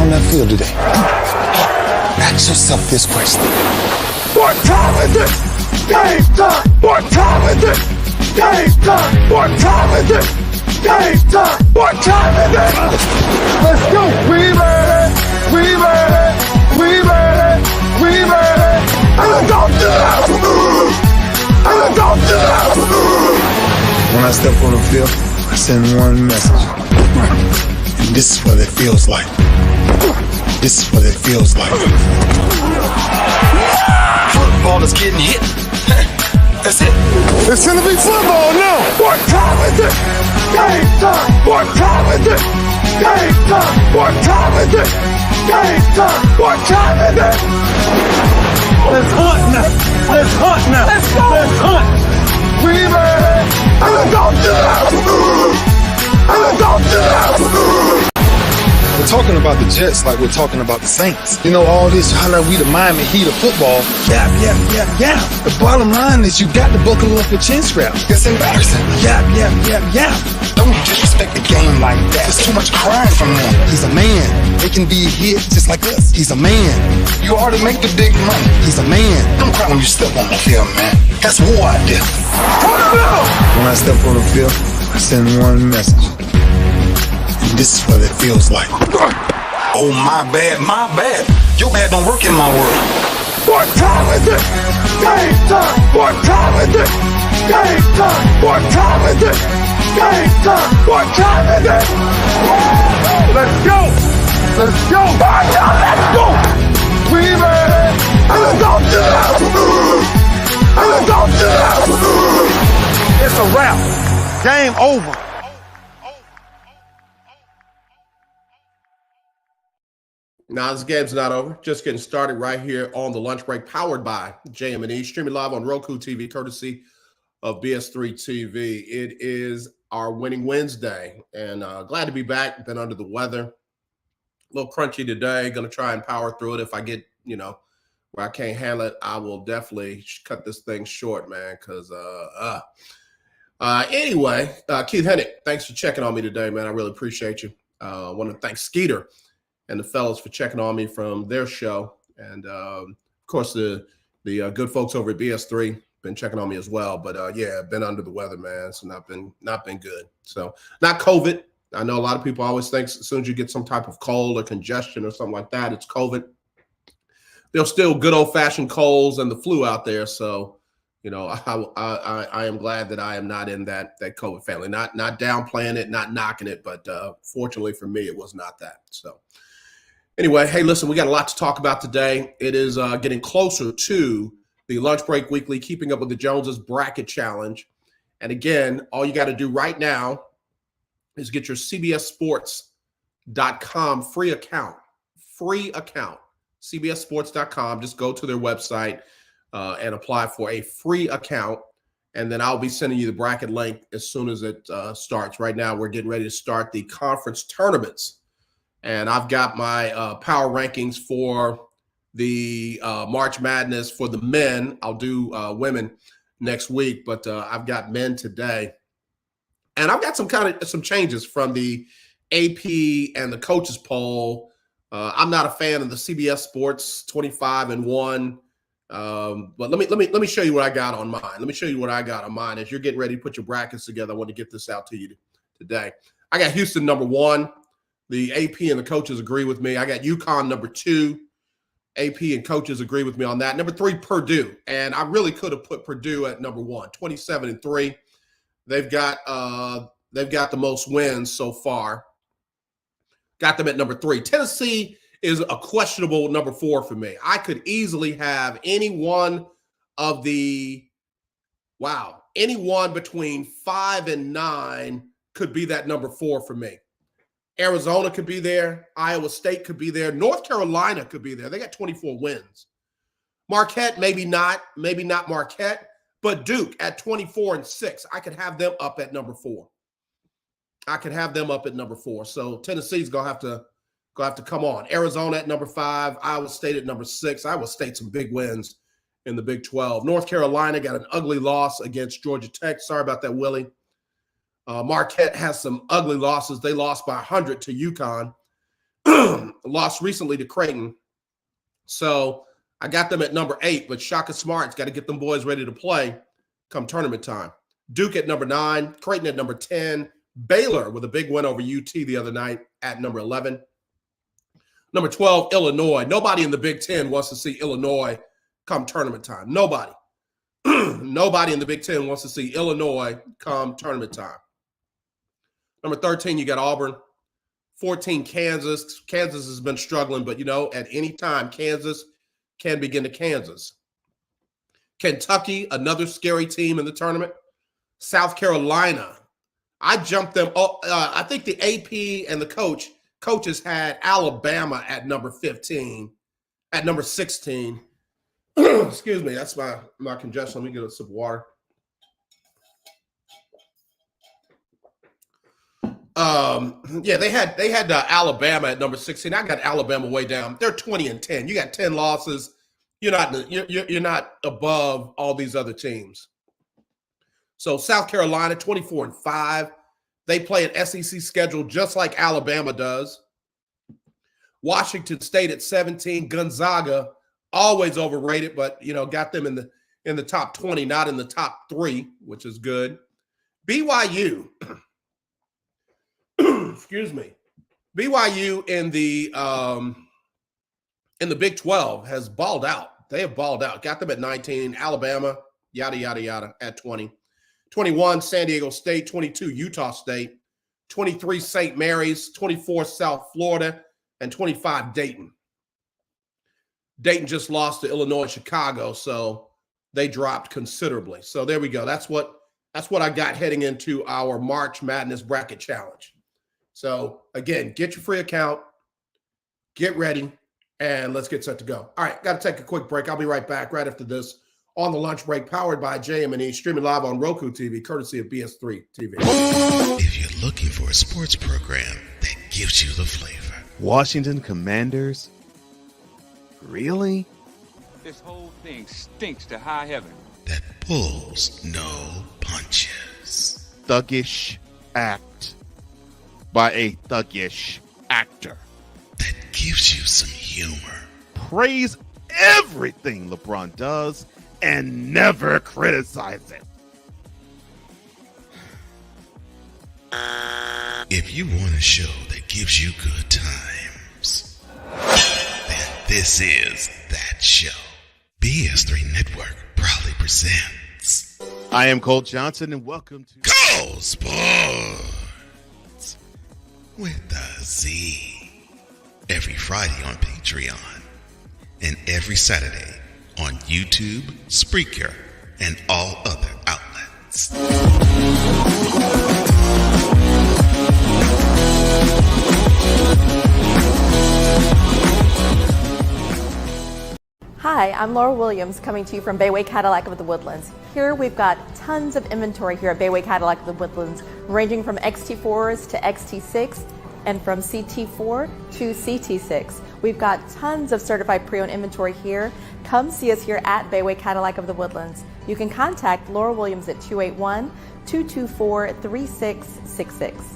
on that field today? Ask yourself this question. What time is it? Game time! What time is it? Game time! What time is it? Game time! What time is it? Let's go! We ready! We ready! We ready! We ready! And let's go to the house! And let's go to the house! When I step on the field, I send one message. And this is what it feels like. This is what it feels like. Football is getting hit. That's it. It's gonna be football now. What time is it? Game time. What time is it? Game time. What time is it? Game time. What time is it? Let's hunt now. Let's hunt now. Let's go. Let's hunt. We ready? And let's go to the house. And let's go to the house. We're talking about the Jets like we're talking about the Saints. You know, all this, how like we the Miami Heat of football. Yeah. The bottom line is you got to buckle up your chin strap. It's embarrassing. Yeah. Don't disrespect the game like that. There's too much crying from them. He's a man. They can be hit just like us. He's a man. You already make the big money. He's a man. Don't cry when you step on the field, man. That's war out there. When I step on the field, I send one message. This is what it feels like. Oh, my bad. Your bad don't work in my world. What time is it? Game time. What time is it? Game time. What time is it? Game time. What time is it? Let's go. Let's go. Let's go. We ready? And let's go to the house. And let's go to the house. It's a wrap. Game over. Now, this game's not over. Just getting started right here on the lunch break, powered by JM&E, streaming live on ROKU TV, courtesy of BS3 TV. It is our Winning Wednesday, and glad to be back. Been under the weather. A little crunchy today. Going to try and power through it. If I get, where I can't handle it, I will definitely cut this thing short, man, because anyway, Keith Hennick, thanks for checking on me today, man. I really appreciate you. I want to thank Skeeter and the fellas for checking on me from their show. And, of course, the good folks over at BS3 been checking on me as well. But, yeah, been under the weather, man. So not been good. So not COVID. I know a lot of people always think as soon as you get some type of cold or congestion or something like that, it's COVID. There's still good old-fashioned colds and the flu out there. So, I am glad that I am not in that COVID family. Not downplaying it, not knocking it. But fortunately for me, it was not that. So. Anyway, hey, listen, we got a lot to talk about today. It is getting closer to the Lunch Break Weekly Keeping Up with the Joneses Bracket Challenge. And again, all you got to do right now is get your CBSSports.com free account. CBSSports.com. Just go to their website and apply for a free account. And then I'll be sending you the bracket link as soon as it starts. Right now, we're getting ready to start the conference tournaments. And I've got my power rankings for the March Madness for the men. I'll do women next week, but I've got men today. And I've got some changes from the AP and the coaches poll. I'm not a fan of the CBS Sports 25-1. But let me show you what I got on mine. Let me show you what I got on mine. As you're getting ready to put your brackets together, I want to get this out to you today. I got Houston number 1. The AP and the coaches agree with me. I got UConn number 2. AP and coaches agree with me on that. Number 3, Purdue. And I really could have put Purdue at number 1, 27-3. They've got the most wins so far. Got them at number 3. Tennessee is a questionable number 4 for me. I could easily have any one between 5 and 9 could be that number 4 for me. Arizona could be there. Iowa State could be there. North Carolina could be there. They got 24 wins. Marquette, maybe not Marquette, but Duke at 24-6. I could have them up at number 4. So Tennessee's gonna have to come on. Arizona at number 5. Iowa State at number 6. Iowa State some big wins in the Big 12. North Carolina got an ugly loss against Georgia Tech. Sorry about that, Willie. Marquette has some ugly losses. They lost by 100 to UConn. lost recently to Creighton. So I got them at number 8, but Shaka Smart's got to get them boys ready to play come tournament time. Duke at number 9, Creighton at number 10, Baylor with a big win over UT the other night at number 11. Number 12, Illinois. Nobody in the Big Ten wants to see Illinois come tournament time. Nobody. Nobody in the Big Ten wants to see Illinois come tournament time. Number 13, you got Auburn. 14, Kansas. Kansas has been struggling, but, at any time, Kansas can begin to Kansas. Kentucky, another scary team in the tournament. South Carolina. I jumped them. I think the AP and the coaches had Alabama at number 15, at number 16. Excuse me, that's my congestion. Let me get a sip of water. They had Alabama at number 16. I got Alabama way down. They're 20-10. You got 10 losses. You're not above all these other teams. So South Carolina 24-5. They play an SEC schedule just like Alabama does. Washington State at 17. Gonzaga, always overrated, but got them in the top 20, not in the top 3, which is good. BYU. Excuse me. BYU in the Big 12 has balled out. They have balled out. Got them at 19. Alabama, yada, yada, yada, at 20. 21, San Diego State. 22, Utah State. 23, St. Mary's. 24, South Florida. And 25, Dayton. Dayton just lost to Illinois, Chicago, so they dropped considerably. So there we go. That's what I got heading into our March Madness Bracket Challenge. So, again, get your free account, get ready, and let's get set to go. All right, got to take a quick break. I'll be right back right after this on the lunch break, powered by JM&E, streaming live on ROKU TV, courtesy of BS3 TV. If you're looking for a sports program that gives you the flavor. Washington Commanders? Really? This whole thing stinks to high heaven. That pulls no punches. Thuggish act by a thuggish actor. That gives you some humor. Praise everything LeBron does and never criticize it. If you want a show that gives you good times, then this is that show. BS3 Network proudly presents. I am Cole Johnson, and welcome to Cole Sports with a Z. Every Friday on Patreon, and every Saturday on YouTube, Spreaker, and all other outlets. Hi, I'm Laura Williams, coming to you from Bayway Cadillac of the Woodlands. Here we've got tons of inventory here at Bayway Cadillac of the Woodlands, ranging from XT4s to XT6 and from CT4 to CT6. We've got tons of certified pre-owned inventory here. Come see us here at Bayway Cadillac of the Woodlands. You can contact Laura Williams at 281-224-3666.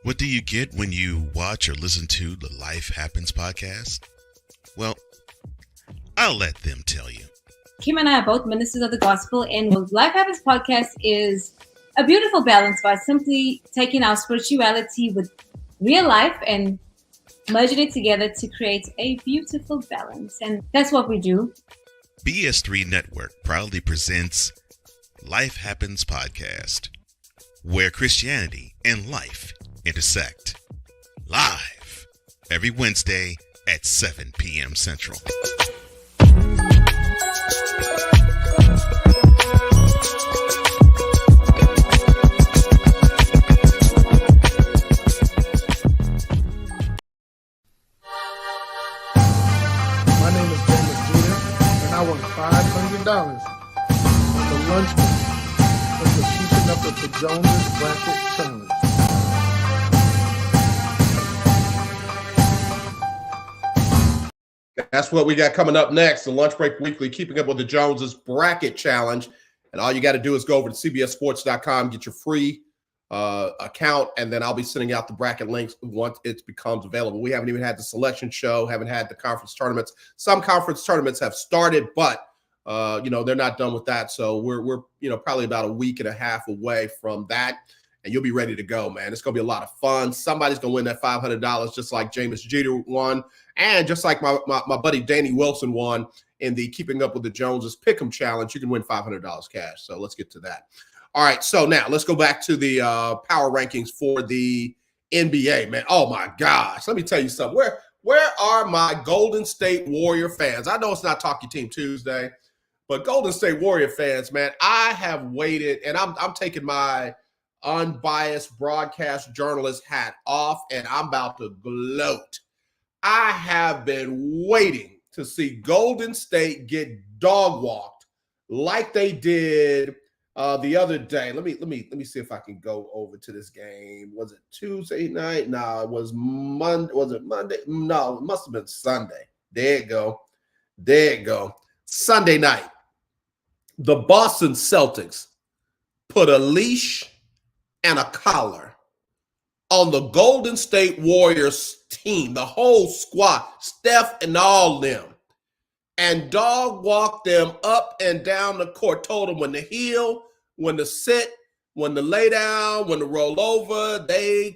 What do you get when you watch or listen to the Life Happens podcast? Well, I'll let them tell you. Kim and I are both ministers of the gospel, and what Life Happens podcast is a beautiful balance by simply taking our spirituality with real life and merging it together to create a beautiful balance. And that's what we do. BS3 Network proudly presents Life Happens podcast, where Christianity and life intersect. Live every Wednesday at 7 p.m. Central. My name is James Jr., and I won $500 on the lunch break for keeping up with the Jonas Bracket Challenge. That's what we got coming up next, the Lunch Break Weekly, Keeping Up with the Joneses Bracket Challenge. And all you got to do is go over to cbssports.com, get your free account, and then I'll be sending out the bracket links once it becomes available. We haven't even had the selection show, haven't had the conference tournaments. Some conference tournaments have started, but they're not done with that. So we're probably about a week and a half away from that, and you'll be ready to go, man. It's gonna be a lot of fun. Somebody's gonna win that $500, just like Jameis Jeter won, and just like my buddy Danny Wilson won in the Keeping Up with the Joneses Pick'em Challenge. You can win $500 cash. So let's get to that. All right, so now let's go back to the power rankings for the NBA, man. Oh my gosh, let me tell you something. Where are my Golden State Warrior fans? I know it's not Talk Your Team Tuesday, but Golden State Warrior fans, man, I have waited, and I'm taking my unbiased broadcast journalist hat off, and I'm about to gloat. I have been waiting to see Golden State get dog walked like they did the other day. Let me see if I can go over to this game. Was it Tuesday night? No, it was Monday. Was it Monday? No, it must have been Sunday. There you go. There you go. Sunday night, the Boston Celtics put a leash and a collar on the Golden State Warriors team, the whole squad, Steph and all them, and dog walked them up and down the court. Told them when to heel, when to sit, when to lay down, when to roll over. And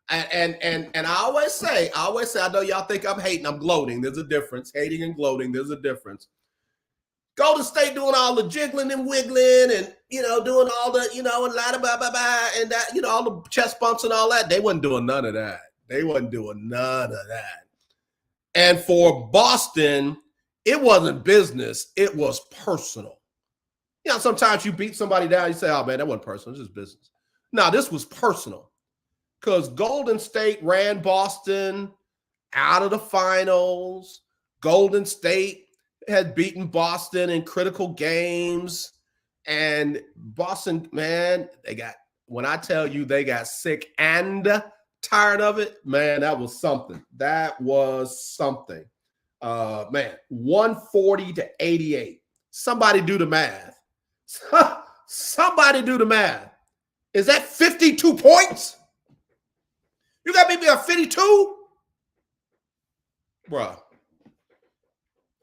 I always say, I know y'all think I'm hating, I'm gloating. There's a difference. Hating and gloating, there's a difference. Golden State doing all the jiggling and wiggling and, doing all the, and la blah, blah, blah, and that, all the chest bumps and all that. They wasn't doing none of that. And for Boston, it wasn't business. It was personal. Sometimes you beat somebody down, you say, oh, man, that wasn't personal. It's just business. No, this was personal because Golden State ran Boston out of the finals. Golden State had beaten Boston in critical games. And Boston, man, when I tell you they got sick and tired of it, man, that was something. Man, 140-88. Somebody do the math. Somebody do the math. Is that 52 points? You got me be a 52? Bruh.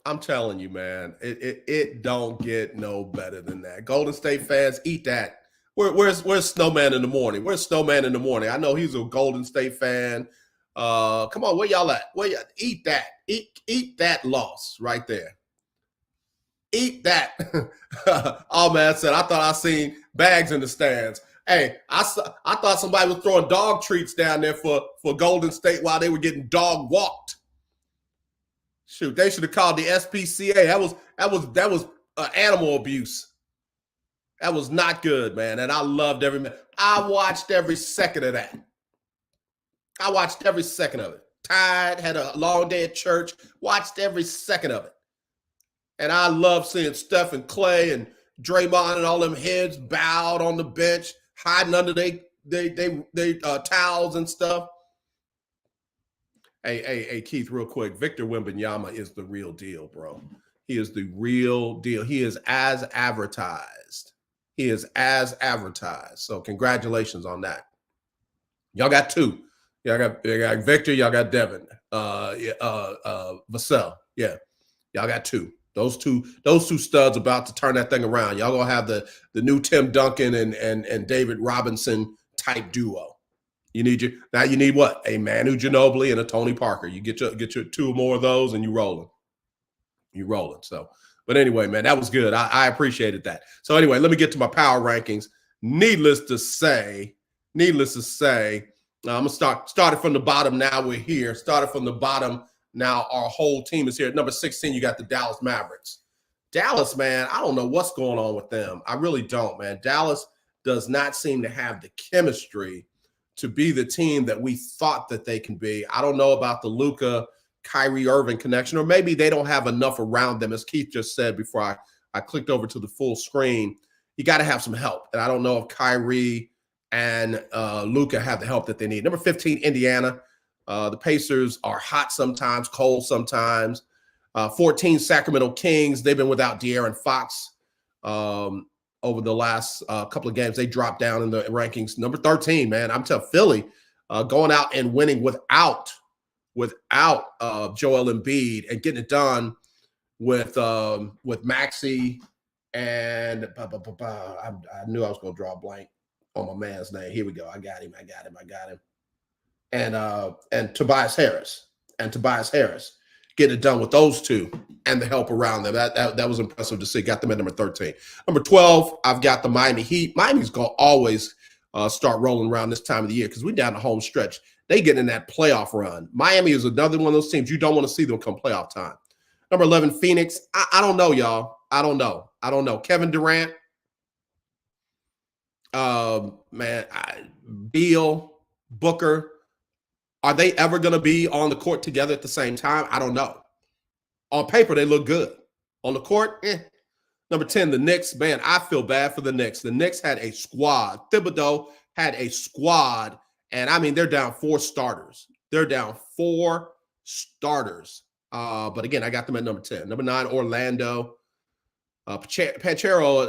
I'm telling you, man, it don't get no better than that. Golden State fans, eat that. Where's Snowman in the morning? Where's Snowman in the morning? I know he's a Golden State fan. Come on, where y'all at? Eat that? Eat that loss right there. Eat that. Oh man, I thought I seen bags in the stands. Hey, I thought somebody was throwing dog treats down there for Golden State while they were getting dog walked. Shoot, they should have called the SPCA. That was animal abuse. That was not good, man. And I loved every minute. I watched every second of that. Tired, had a long day at church, watched every second of it. And I love seeing Steph and Clay and Draymond and all them heads bowed on the bench, hiding under they towels and stuff. Hey, Keith, real quick. Victor Wembanyama is the real deal, bro. He is the real deal. He is as advertised. So congratulations on that. Y'all got two. Y'all got Victor. Y'all got Devin. Vassell. Yeah, y'all got two. Those two studs about to turn that thing around. Y'all gonna have the new Tim Duncan and David Robinson type duo. You need what? A Manu Ginobili and a Tony Parker. You get your two more of those and you rolling. So, but anyway, man, that was good. I appreciated that. So anyway, let me get to my power rankings. Needless to say, I'm gonna started from the bottom. Now we're here. Started from the bottom. Now our whole team is here. At number 16, you got the Dallas Mavericks. Dallas, man, I don't know what's going on with them. I really don't, man. Dallas does not seem to have the chemistry to be the team that we thought that they can be. I don't know about the Luka, Kyrie Irving connection, or maybe they don't have enough around them. As Keith just said before I clicked over to the full screen, you got to have some help. And I don't know if Kyrie and Luka have the help that they need. Number 15, Indiana. The Pacers are hot sometimes, cold sometimes. 14, Sacramento Kings. They've been without De'Aaron Fox. over the last couple of games. They dropped down in the rankings. Number 13, man. I'm telling Philly going out and winning without Joel Embiid and getting it done with Maxey and I knew I was going to draw a blank on my man's name. Here we go. I got him. And Tobias Harris. Getting it done with those two and the help around them. That was impressive to see. Got them at number 13. Number 12, I've got the Miami Heat. Miami's going to always start rolling around this time of the year because we're down the home stretch. They get in that playoff run. Miami is another one of those teams you don't want to see them come playoff time. Number 11, Phoenix. I don't know, y'all. I don't know. Kevin Durant. Beal, Booker. Are they ever going to be on the court together at the same time? I don't know. On paper, they look good. On the court, Number 10, the Knicks. Man, I feel bad for the Knicks. The Knicks had a squad. Thibodeau had a squad. And, I mean, they're down 4 starters. But, again, I got them at number 10. Number 9, Orlando. Banchero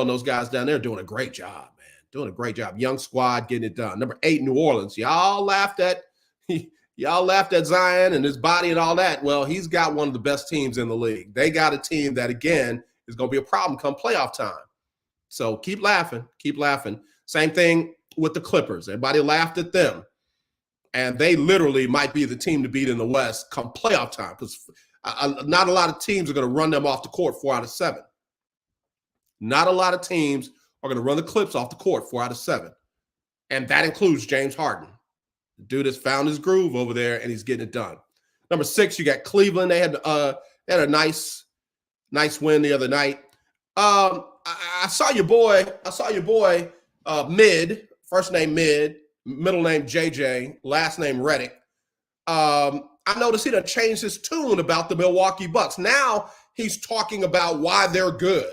and those guys down there doing a great job, man. Doing a great job. Young squad getting it done. Number 8, New Orleans. Y'all laughed at Zion and his body and all that. Well, he's got one of the best teams in the league. They got a team that, again, is going to be a problem come playoff time. So keep laughing. Same thing with the Clippers. Everybody laughed at them. And they literally might be the team to beat in the West come playoff time because not a lot of teams are going to run them off the court 4 out of 7. Not a lot of teams are going to run the Clips off the court 4 out of 7. And that includes James Harden. The dude has found his groove over there, and he's getting it done. Number 6, you got Cleveland. They had a nice win the other night. I saw your boy, Mid, first name Mid, middle name JJ, last name Redick. I noticed he done changed his tune about the Milwaukee Bucks. Now he's talking about why they're good.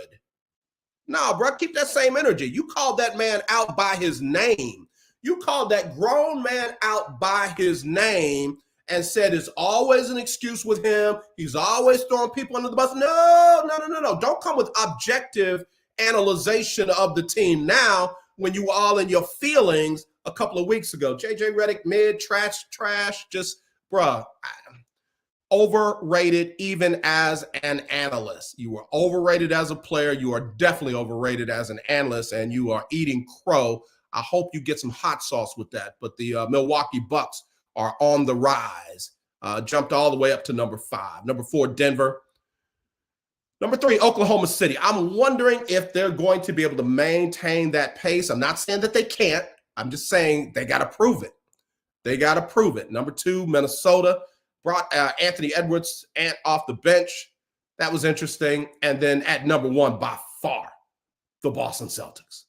No, bro, keep that same energy. You called that man out by his name. You called that grown man out by his name and said it's always an excuse with him. He's always throwing people under the bus. No. Don't come with objective analyzation of the team now when you were all in your feelings a couple of weeks ago. JJ Redick, Mid, trash, just, bruh, overrated even as an analyst. You were overrated as a player. You are definitely overrated as an analyst, and you are eating crow. I hope you get some hot sauce with that. But the Milwaukee Bucks are on the rise. Jumped all the way up to number 5. Number 4, Denver. Number 3, Oklahoma City. I'm wondering if they're going to be able to maintain that pace. I'm not saying that they can't. I'm just saying they got to prove it. Number 2, Minnesota. Brought Anthony Edwards off the bench. That was interesting. And then at number 1, by far, the Boston Celtics.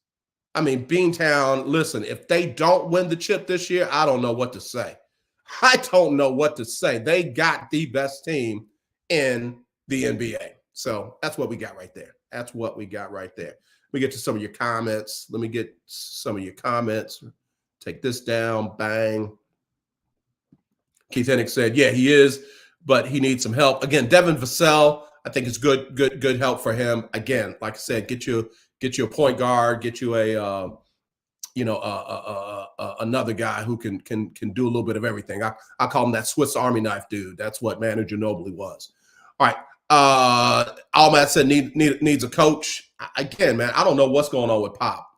I mean, Beantown, listen, if they don't win the chip this year, I don't know what to say. They got the best team in the NBA. So that's what we got right there. We get to some of your comments. Let me get some of your comments. Take this down. Bang. Keith Hennig said, yeah, he is, but he needs some help. Again, Devin Vassell, I think it's good help for him. Again, like I said, get you a point guard, get you another guy who can do a little bit of everything. I call him that Swiss Army knife dude. That's what Manu Ginobili was. All right. Almat said needs a coach. Again, man, I don't know what's going on with Pop.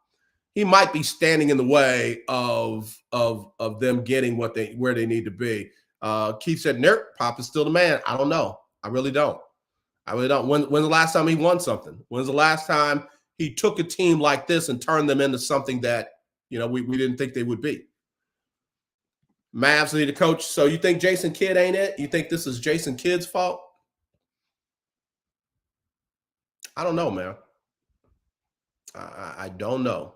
He might be standing in the way of them getting where they need to be. Keith said, "Nope, Pop is still the man." I don't know. I really don't. When's the last time he won something? When's the last time he took a team like this and turned them into something that we didn't think they would be? Mavs need a coach. So you think Jason Kidd ain't it? You think this is Jason Kidd's fault? I don't know, man. I don't know.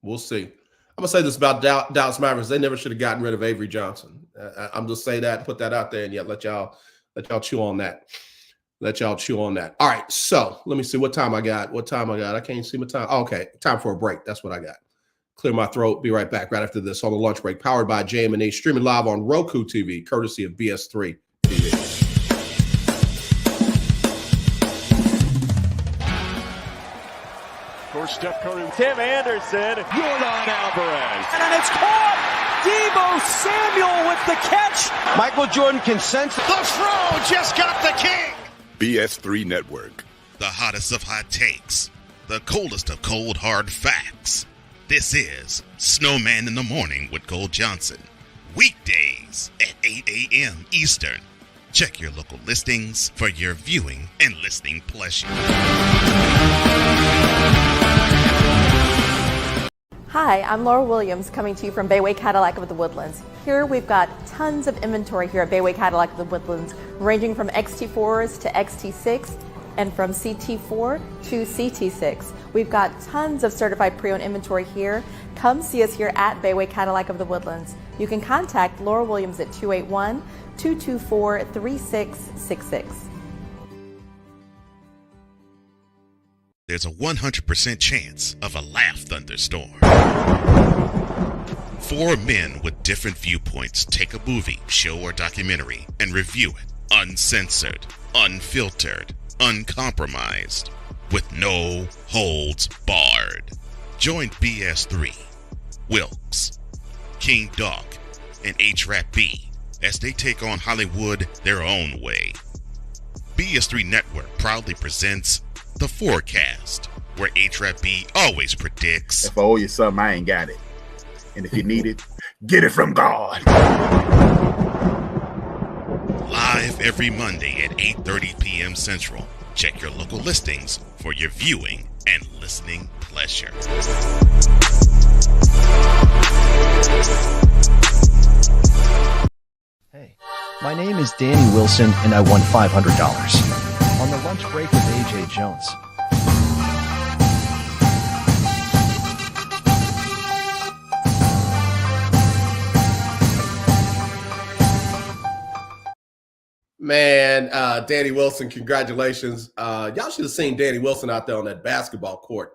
We'll see. I'm going to say this about Dallas Mavericks. They never should have gotten rid of Avery Johnson. I'm just say that, put that out there, and let y'all chew on that. All right, so let me see what time I got. I can't see my time. Oh, okay, time for a break. That's what I got. Clear my throat. Be right back right after this on the lunch break. Powered by JM&E. Streaming live on Roku TV, courtesy of BS3 TV. Of course, Steph Curry, Tim Anderson, Jordan Alvarez. And it's caught! Debo Samuel with the catch. Michael Jordan can sense it. The throw just got the king. BS3 Network. The hottest of hot takes. The coldest of cold hard facts. This is Snowman in the Morning with Cole Johnson. Weekdays at 8 a.m. Eastern. Check your local listings for your viewing and listening pleasure. Hi, I'm Laura Williams coming to you from Bayway Cadillac of the Woodlands. Here we've got tons of inventory here at Bayway Cadillac of the Woodlands, ranging from XT4s to XT6 and from CT4 to CT6. We've got tons of certified pre-owned inventory here. Come see us here at Bayway Cadillac of the Woodlands. You can contact Laura Williams at 281-224-3666. There's a 100% chance of a laugh thunderstorm. 4 men with different viewpoints take a movie, show, or documentary and review it uncensored, unfiltered, uncompromised, with no holds barred. Join BS3, Wilkes, King Doc, and H-Rap B as they take on Hollywood their own way. BS3 Network proudly presents The Forecast, where H-Rap B always predicts, If I owe you something, I ain't got it. And if you need it, get it from God. live every Monday at 8:30 p.m. Central. Check your local listings for your viewing and listening pleasure. Hey, my name is Danny Wilson, and I won $500 on the lunch break with AJ Jones. Man, Danny Wilson, congratulations. Y'all should have seen Danny Wilson out there on that basketball court.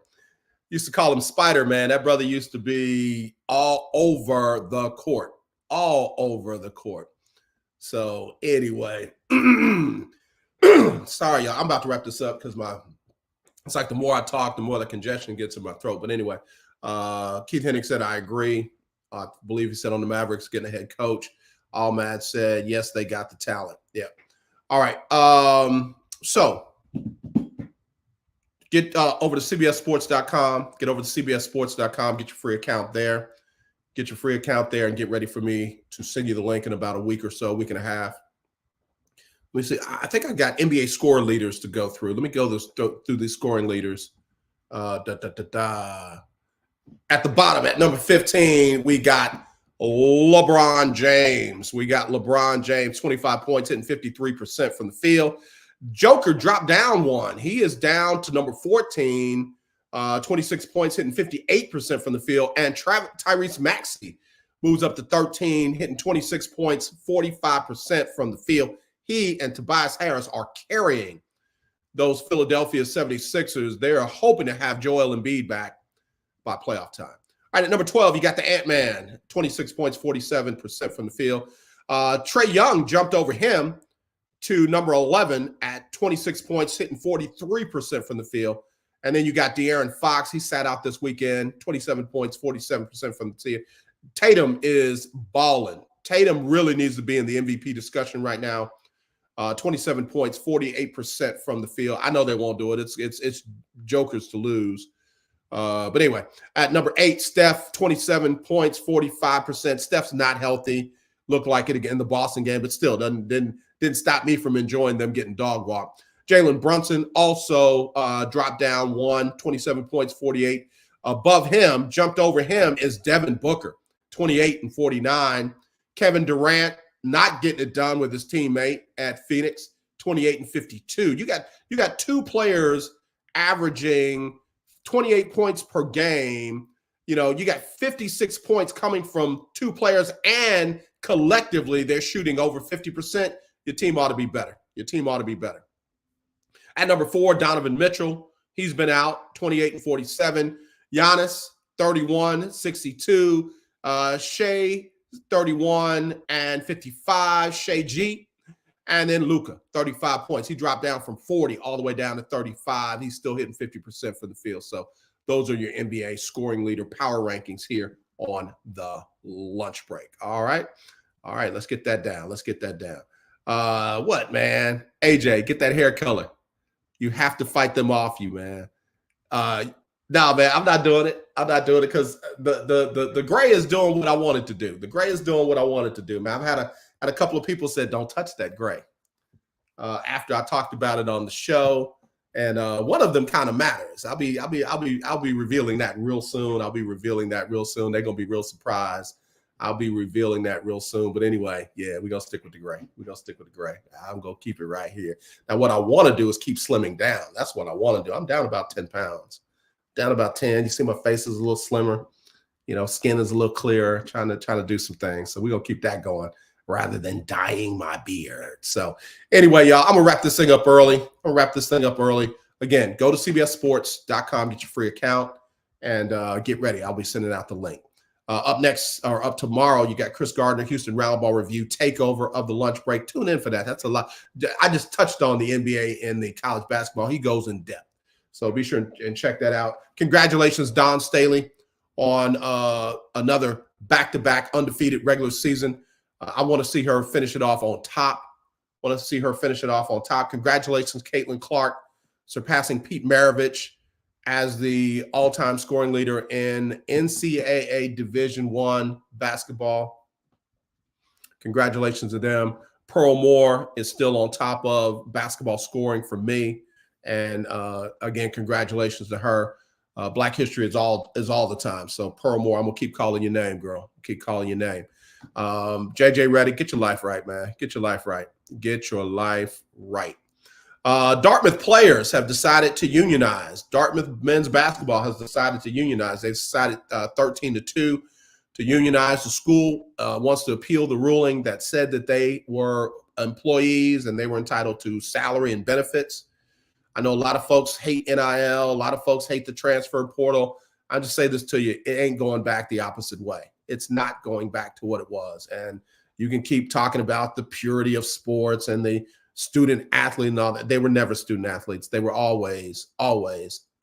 Used to call him Spider-Man. That brother used to be all over the court. All over the court. So anyway, sorry, y'all. I'm about to wrap this up because it's like the more I talk, the more the congestion gets in my throat. But anyway, Keith Hennig said, I agree. I believe he said on the Mavericks getting a head coach. Ahmad said, yes, they got the talent. Yeah. All right. So get over to CBSSports.com. Get over to CBSSports.com. Get your free account there. Get your free account there and get ready for me to send you the link in about a week or so, a week and a half. Let me see. I think I got NBA score leaders to go through. Let me go through these scoring leaders. At the bottom, at number 15, we got LeBron James. We got LeBron James, 25 points, hitting 53% from the field. Joker dropped down one. He is down to number 14, 26 points, hitting 58% from the field. And Tyrese Maxey moves up to 13, hitting 26 points, 45% from the field. He and Tobias Harris are carrying those Philadelphia 76ers. They are hoping to have Joel Embiid back by playoff time. All right, at number 12, you got the Ant-Man, 26 points, 47% from the field. Trae Young jumped over him to number 11 at 26 points, hitting 43% from the field. And then you got De'Aaron Fox. He sat out this weekend, 27 points, 47% from the field. Tatum is balling. Tatum really needs to be in the MVP discussion right now. 27 points, 48% from the field. I know they won't do it. It's jokers to lose. But anyway, at number 8, Steph, 27 points, 45%. Steph's not healthy. Looked like it again in the Boston game, but still didn't stop me from enjoying them getting dog walked. Jalen Brunson also dropped down 27 points, 48. Above him, jumped over him, is Devin Booker, 28 and 49. Kevin Durant not getting it done with his teammate at Phoenix, 28 and 52. You got two players averaging 28 points per game. You know, you got 56 points coming from two players, and collectively they're shooting over 50%. Your team ought to be better. Your team ought to be better. At number 4, Donovan Mitchell. He's been out, 28 and 47. Giannis, 31, 62. Shea, 31 and 55. Shea G. And then Luka, 35 points. He dropped down from 40 all the way down to 35. He's still hitting 50% from the field. So Those are your NBA scoring leader power rankings here on the lunch break. All right. Let's get that down. What, man? AJ, get that hair color. You have to fight them off you, man. No, man, I'm not doing it because the gray is doing what I wanted to do. The gray is doing what I wanted to do, man. I've had a couple of people said, don't touch that gray. After I talked about it on the show, and one of them kind of matters. I'll be revealing that real soon. They're gonna be real surprised. I'll be revealing that real soon. But anyway, yeah, we're gonna stick with the gray. I'm gonna keep it right here. Now, what I want to do is keep slimming down. That's what I want to do. I'm down about 10 pounds. Down about 10. You see my face is a little slimmer. Skin is a little clearer. Trying to do some things. So we're gonna keep that going rather than dyeing my beard. So anyway, y'all, I'm gonna wrap this thing up early. Again, go to cbssports.com, get your free account, and get ready. I'll be sending out the link. Up next, or up tomorrow, you got Chris Gardner, Houston Roundball Review, takeover of the lunch break. Tune in for that. That's a lot. I just touched on the NBA and the college basketball. He goes in depth. So be sure and check that out. Congratulations, Dawn Staley, on another back-to-back undefeated regular season. I want to see her finish it off on top. Congratulations, Caitlin Clark, surpassing Pete Maravich as the all-time scoring leader in NCAA Division I basketball. Congratulations to them. Pearl Moore is still on top of basketball scoring for me. And again, congratulations to her. Black history is all the time. So Pearl Moore, I'm gonna keep calling your name, girl. JJ Reddick, get your life right, man. Get your life right. Dartmouth players have decided to unionize. Dartmouth men's basketball has decided to unionize. They've decided 13-2 to unionize. The school wants to appeal the ruling that said that they were employees and they were entitled to salary and benefits. I know a lot of folks hate NIL. A lot of folks hate the transfer portal. I'll just say this to you. It ain't going back the opposite way. It's not going back to what it was. And you can keep talking about the purity of sports and the student athlete and all that. They were never student athletes. They were always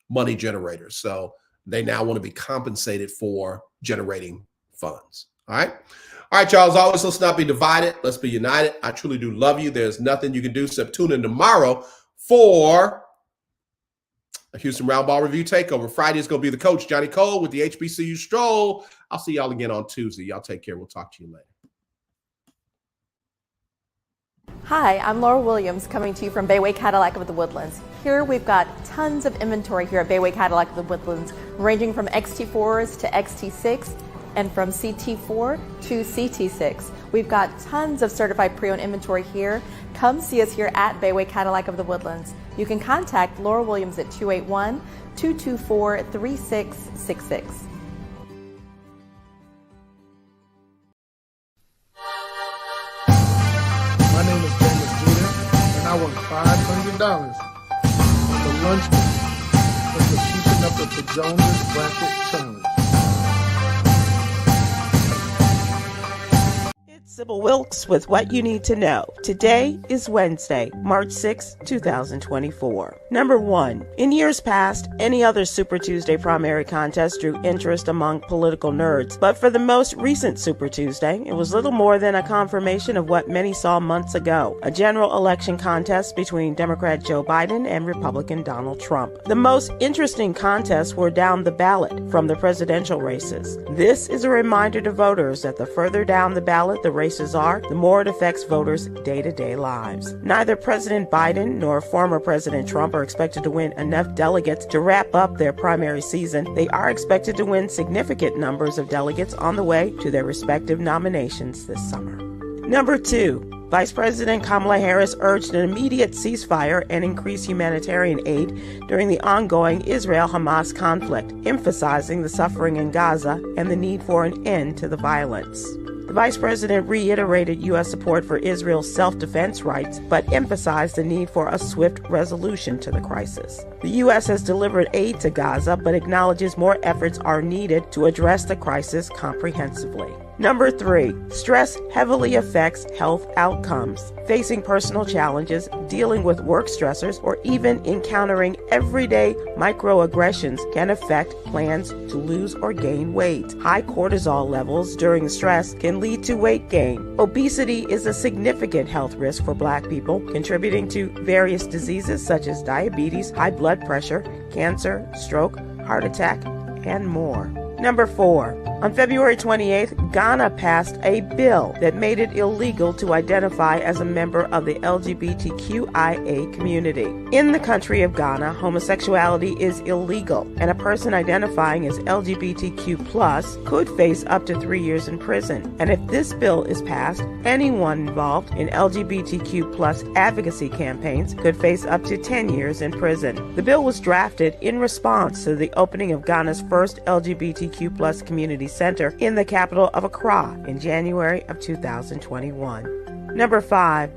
money generators. So they now want to be compensated for generating funds. All right, y'all. As always, let's not be divided. Let's be united. I truly do love you. There's nothing you can do except tune in tomorrow for a Houston Roundball Review takeover. Friday is going to be the coach, Johnny Cole, with the HBCU Stroll. I'll see y'all again on Tuesday. Y'all take care. We'll talk to you later. Hi, I'm Laura Williams coming to you from Bayway Cadillac of the Woodlands. Here we've got tons of inventory here at Bayway Cadillac of the Woodlands, ranging from XT4s to XT6 and from CT4 to CT6. We've got tons of certified pre-owned inventory here. Come see us here at Bayway Cadillac of the Woodlands. You can contact Laura Williams at 281-224-3666. My name is Dennis Jeter, and I won $500 on the lunch break for keeping up with the Jonas Bracket Challenge. Sybil Wilkes with what you need to know. Today is Wednesday, March 6, 2024. Number 1. In years past, any other Super Tuesday primary contest drew interest among political nerds, but for the most recent Super Tuesday, it was little more than a confirmation of what many saw months ago, a general election contest between Democrat Joe Biden and Republican Donald Trump. The most interesting contests were down the ballot from the presidential races. This is a reminder to voters that the further down the ballot the races are, the more it affects voters' day-to-day lives. Neither President Biden nor former President Trump are expected to win enough delegates to wrap up their primary season. They are expected to win significant numbers of delegates on the way to their respective nominations this summer. Number 2. Vice President Kamala Harris urged an immediate ceasefire and increased humanitarian aid during the ongoing Israel-Hamas conflict, emphasizing the suffering in Gaza and the need for an end to the violence. The Vice President reiterated U.S. support for Israel's self-defense rights, but emphasized the need for a swift resolution to the crisis. The U.S. has delivered aid to Gaza, but acknowledges more efforts are needed to address the crisis comprehensively. Number 3, stress heavily affects health outcomes. Facing personal challenges, dealing with work stressors, or even encountering everyday microaggressions can affect plans to lose or gain weight. High cortisol levels during stress can lead to weight gain. Obesity is a significant health risk for Black people, contributing to various diseases such as diabetes, high blood pressure, cancer, stroke, heart attack, and more. Number 4. On February 28th, Ghana passed a bill that made it illegal to identify as a member of the LGBTQIA community. In the country of Ghana, homosexuality is illegal, and a person identifying as LGBTQ+ could face up to 3 years in prison. And if this bill is passed, anyone involved in LGBTQ+ advocacy campaigns could face up to 10 years in prison. The bill was drafted in response to the opening of Ghana's first LGBTQ+ community center in the capital of Accra in January of 2021. Number 5.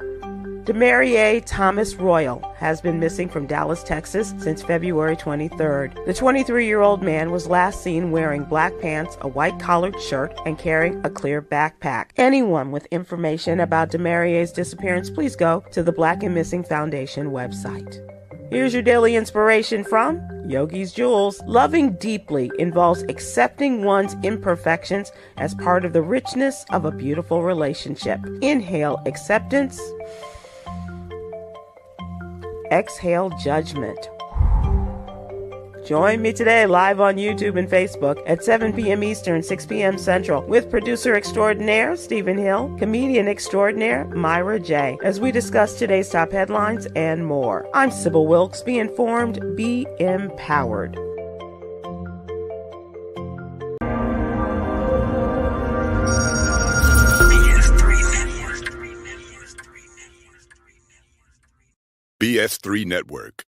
Demarie Thomas Royal has been missing from Dallas, Texas since February 23rd. The 23-year-old man was last seen wearing black pants, a white collared shirt, and carrying a clear backpack. Anyone with information about Demarie's disappearance, please go to the Black and Missing Foundation website. Here's your daily inspiration from Yogi's Jewels. Loving deeply involves accepting one's imperfections as part of the richness of a beautiful relationship. Inhale acceptance. Exhale judgment. Join me today live on YouTube and Facebook at 7 p.m. Eastern, 6 p.m. Central with producer extraordinaire Stephen Hill, comedian extraordinaire Myra J. as we discuss today's top headlines and more. I'm Sybil Wilkes. Be informed, be empowered. BS3 Network,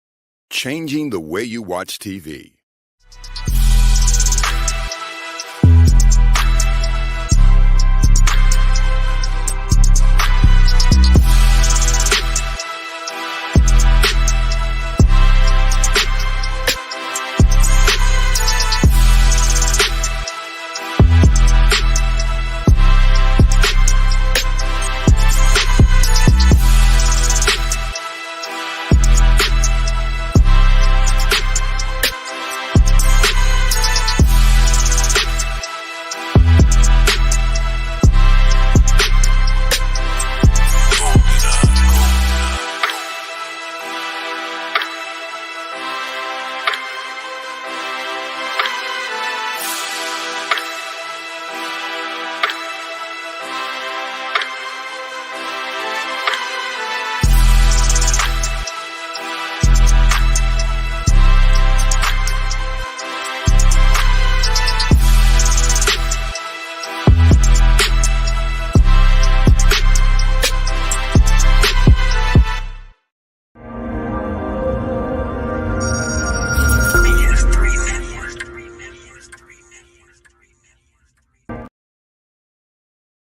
changing the way you watch TV.